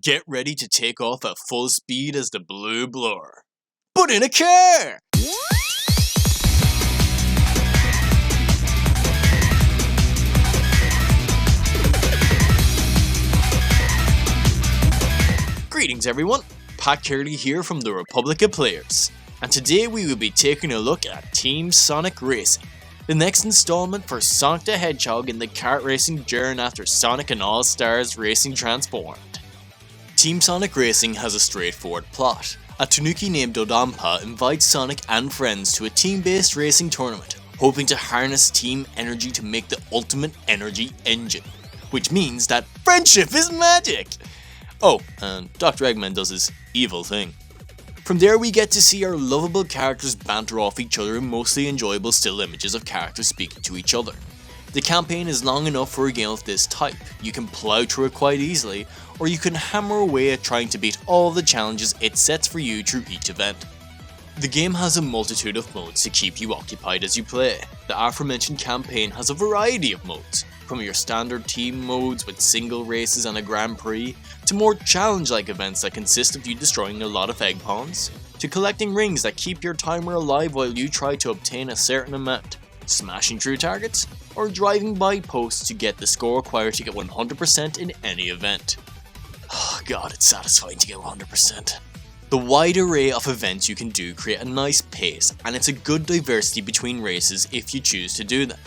Get ready to take off at full speed as the blue blur. But in a car! Greetings everyone, Pat Curley here from the Republic of Players, and today we will be taking a look at Team Sonic Racing, the next installment for Sonic the Hedgehog in the kart racing journey after Sonic and All-Stars Racing transformed. Team Sonic Racing has a straightforward plot. A tanuki named Dodonpa invites Sonic and friends to a team-based racing tournament, hoping to harness team energy to make the ultimate energy engine, which means that friendship is magic! Oh, and Dr. Eggman does his evil thing. From there we get to see our lovable characters banter off each other in mostly enjoyable still images of characters speaking to each other. The campaign is long enough for a game of this type. You can plow through it quite easily, or you can hammer away at trying to beat all the challenges it sets for you through each event. The game has a multitude of modes to keep you occupied as you play. The aforementioned campaign has a variety of modes, from your standard team modes with single races and a Grand Prix, to more challenge-like events that consist of you destroying a lot of egg pawns, to collecting rings that keep your timer alive while you try to obtain a certain amount, smashing through targets, or driving by posts to get the score required to get 100% in any event. Oh god, it's satisfying to get 100%. The wide array of events you can do create a nice pace, and it's a good diversity between races if you choose to do them.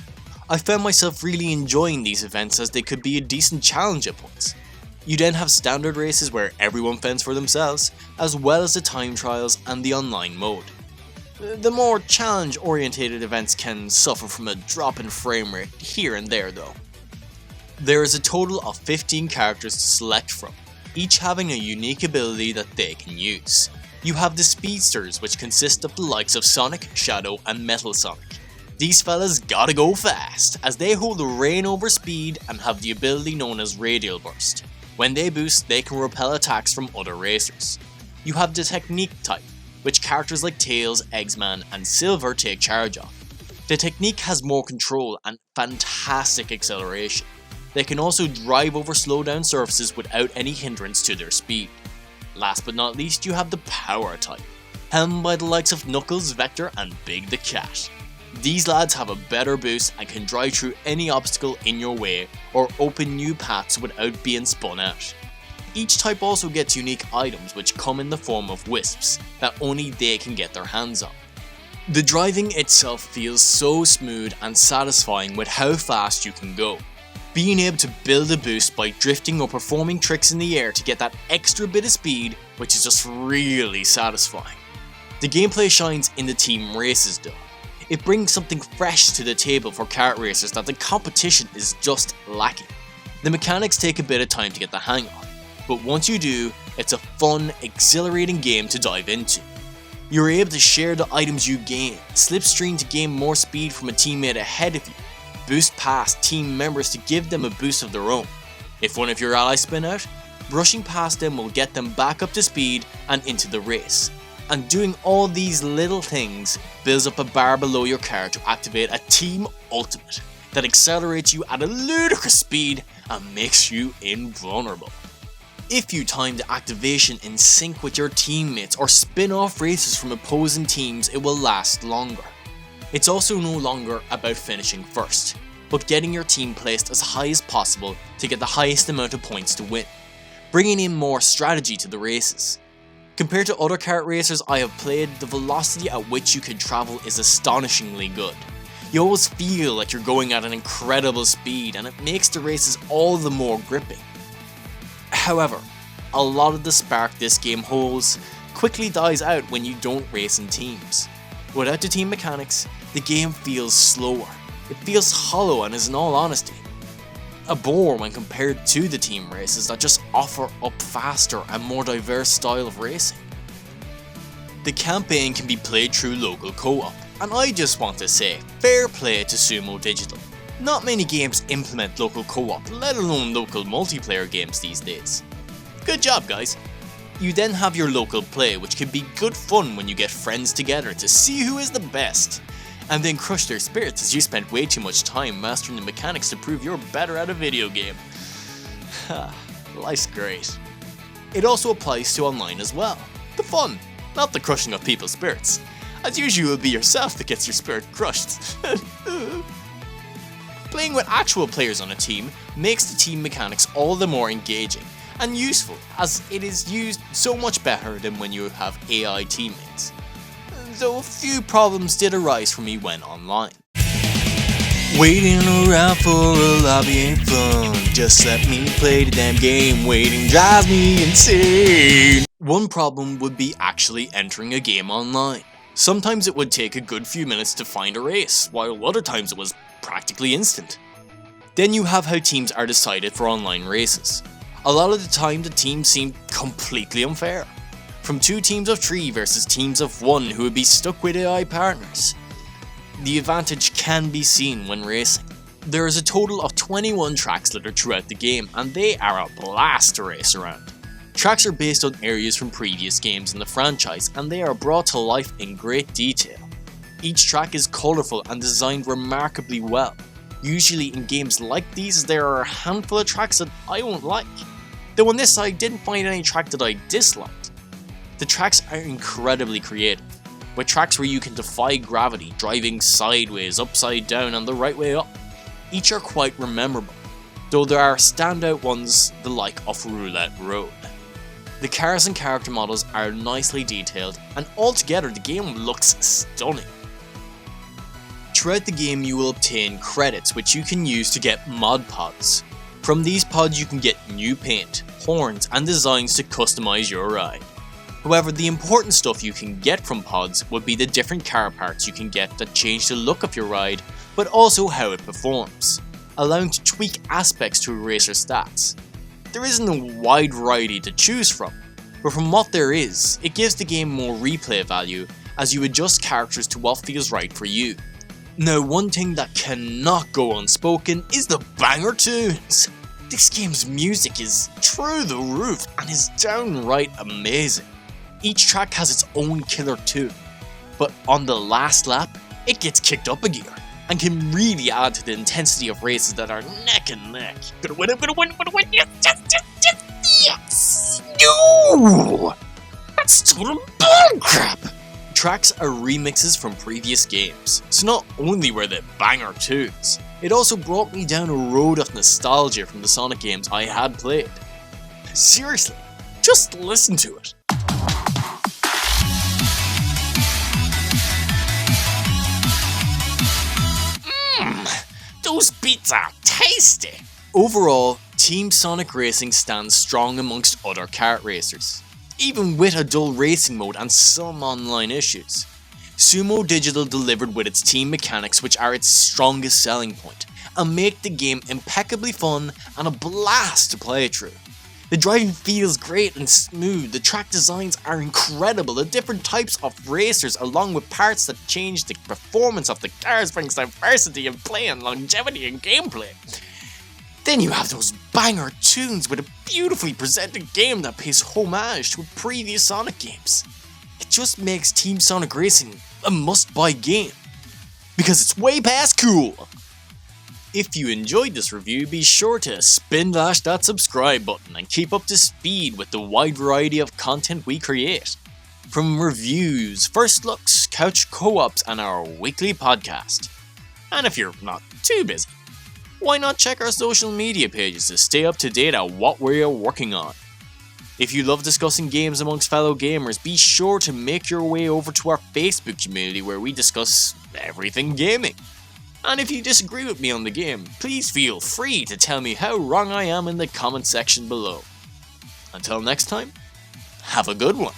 I found myself really enjoying these events as they could be a decent challenge at points. You then have standard races where everyone fends for themselves, as well as the time trials and the online mode. The more challenge orientated events can suffer from a drop in frame rate here and there though. There is a total of 15 characters to select from, each having a unique ability that they can use. You have the Speedsters, which consist of the likes of Sonic, Shadow and Metal Sonic. These fellas gotta go fast, as they hold the reign over speed and have the ability known as Radial Burst. When they boost, they can repel attacks from other racers. You have the Technique type, which characters like Tails, Eggsman and Silver take charge of. The Technique has more control and fantastic acceleration. They can also drive over slowdown surfaces without any hindrance to their speed. Last but not least, you have the Power type, helmed by the likes of Knuckles, Vector and Big the Cat. These lads have a better boost and can drive through any obstacle in your way or open new paths without being spun out. Each type also gets unique items which come in the form of wisps that only they can get their hands on. The driving itself feels so smooth and satisfying with how fast you can go. Being able to build a boost by drifting or performing tricks in the air to get that extra bit of speed, which is just really satisfying. The gameplay shines in the team races though. It brings something fresh to the table for kart racers that the competition is just lacking. The mechanics take a bit of time to get the hang of, but once you do, it's a fun, exhilarating game to dive into. You're able to share the items you gain, slipstream to gain more speed from a teammate ahead of you, boost past team members to give them a boost of their own. If one of your allies spin out, brushing past them will get them back up to speed and into the race. And doing all these little things builds up a bar below your car to activate a Team Ultimate that accelerates you at a ludicrous speed and makes you invulnerable. If you time the activation in sync with your teammates or spin off races from opposing teams, it will last longer. It's also no longer about finishing first, but getting your team placed as high as possible to get the highest amount of points to win, bringing in more strategy to the races. Compared to other kart racers I have played, the velocity at which you can travel is astonishingly good. You always feel like you're going at an incredible speed and it makes the races all the more gripping. However, a lot of the spark this game holds quickly dies out when you don't race in teams. Without the team mechanics, the game feels slower. It feels hollow and is in all honesty a bore when compared to the team races that just offer up faster and more diverse style of racing. The campaign can be played through local co-op, and I just want to say, fair play to Sumo Digital. Not many games implement local co-op, let alone local multiplayer games these days. Good job guys! You then have your local play, which can be good fun when you get friends together to see who is the best. and then crush their spirits as you spent way too much time mastering the mechanics to prove you're better at a video game. Life's great. It also applies to online as well. The fun, not the crushing of people's spirits, as usually it will be yourself that gets your spirit crushed. Playing with actual players on a team makes the team mechanics all the more engaging and useful, as it is used so much better than when you have AI teammates. Though a few problems did arise for me when online. Waiting around for a lobby ain't fun. Just let me play the damn game. Waiting drives me insane. One problem would be actually entering a game online. Sometimes it would take a good few minutes to find a race, while other times it was practically instant. Then you have how teams are decided for online races. A lot of the time the teams seem completely unfair. From 2 teams of 3 versus teams of 1 who would be stuck with AI partners. The advantage can be seen when racing. There is a total of 21 tracks littered throughout the game, and they are a blast to race around. Tracks are based on areas from previous games in the franchise, and they are brought to life in great detail. Each track is colourful and designed remarkably well. Usually in games like these, there are a handful of tracks that I won't like. Though on this I didn't find any track that I disliked. The tracks are incredibly creative, with tracks where you can defy gravity, driving sideways, upside down and the right way up. Each are quite memorable, though there are standout ones the like of Roulette Road. The cars and character models are nicely detailed, and altogether the game looks stunning. Throughout the game you will obtain credits which you can use to get mod pods. From these pods you can get new paint, horns and designs to customize your ride. However, the important stuff you can get from pods would be the different car parts you can get that change the look of your ride, but also how it performs, allowing to tweak aspects to a racer's stats. There isn't a wide variety to choose from, but from what there is, it gives the game more replay value as you adjust characters to what feels right for you. Now, one thing that cannot go unspoken is the banger tunes. This game's music is through the roof and is downright amazing. Each track has its own killer tune, but on the last lap, it gets kicked up a gear and can really add to the intensity of races that are neck and neck. Gonna win, yes! No! That's total bullcrap! Tracks are remixes from previous games, so not only were they banger tunes, it also brought me down a road of nostalgia from the Sonic games I had played. Seriously, just listen to it. Those beats are tasty! Overall, Team Sonic Racing stands strong amongst other kart racers, even with a dull racing mode and some online issues. Sumo Digital delivered with its team mechanics, which are its strongest selling point, and make the game impeccably fun and a blast to play through. The driving feels great and smooth, the track designs are incredible, the different types of racers along with parts that change the performance of the cars brings diversity in play and longevity in gameplay. Then you have those banger tunes with a beautifully presented game that pays homage to previous Sonic games. It just makes Team Sonic Racing a must-buy game, because it's way past cool. If you enjoyed this review, be sure to spin-dash that subscribe button and keep up to speed with the wide variety of content we create. From reviews, first looks, couch co-ops and our weekly podcast. And if you're not too busy, why not check our social media pages to stay up to date on what we are working on. If you love discussing games amongst fellow gamers, be sure to make your way over to our Facebook community where we discuss everything gaming. And if you disagree with me on the game, please feel free to tell me how wrong I am in the comment section below. Until next time, have a good one.